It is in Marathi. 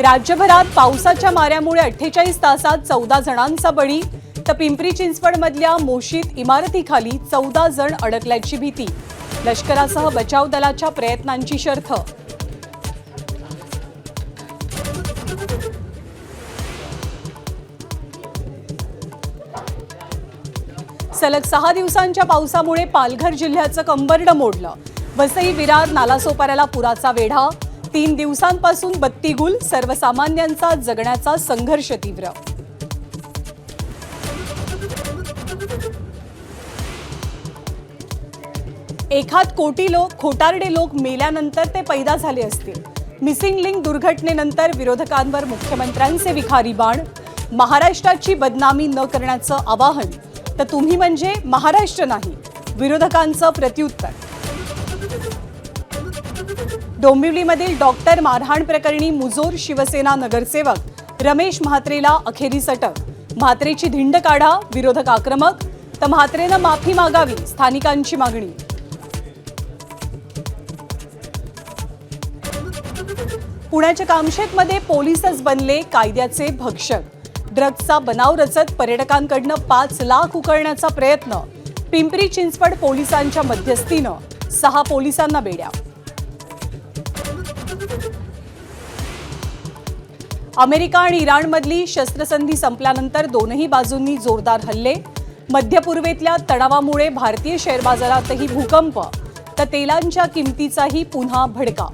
राज्यभरात पावसाच्या माऱ्यामुळे 48 तासात 14 जणांचा बळी, तर पिंपरी चिंचवडमधल्या मोशीत इमारतीखाली 14 जण अडकल्याची भीती. लष्करासह बचाव दलाच्या प्रयत्नांची शर्थ. सलग 6 दिवसांच्या पावसामुळे पालघर जिल्ह्याचं कंबरडं मोडलं. वसई, विरार, नालासोपाऱ्याला पुराचा वेढा. 3 दिवसांपासून बत्ती गुल. सर्वसामान्यांचा जगण्याचा संघर्ष तीव्र. एखाद कोटी खोटारडे लोक मेल्यानंतर ते पैदा झाले असतील. मिसिंग लिंक दुर्घटनेनंतर विरोधकांवर मुख्यमंत्र्यांचे विखारी बाण. महाराष्ट्राची बदनामी न करण्याचं आवाहन. तर तुम्ही म्हणजे महाराष्ट्र नाही, विरोधकांचं प्रत्युत्तर. डोंबिवलीमधील डॉक्टर मारहाण प्रकरणी मुजोर शिवसेना नगरसेवक रमेश म्हात्रेला अखेरीस अटक. म्हात्रेची धिंड काढा, विरोधक आक्रमक. तर म्हात्रेनं माफी मागावी, स्थानिकांची मागणी. पुण्याच्या कामशेतमध्ये पोलीसच बनले कायद्याचे भक्षक. ड्रग्जचा बनाव रचत पर्यटकांकडनं 5 लाख उकळण्याचा प्रयत्न. पिंपरी चिंचवड पोलिसांच्या मध्यस्थीनं 6 पोलिसांना बेड्या. अमेरिका आणि इराणमधली शस्त्रसंधी संपल्यानंतर दोनही बाजूंनी जोरदार हल्ले. मध्य पूर्वेतल्या तणावामुळे भारतीय शेअर बाजारातही भूकंप. तर तेलांच्या किमतीचाही पुन्हा भडका.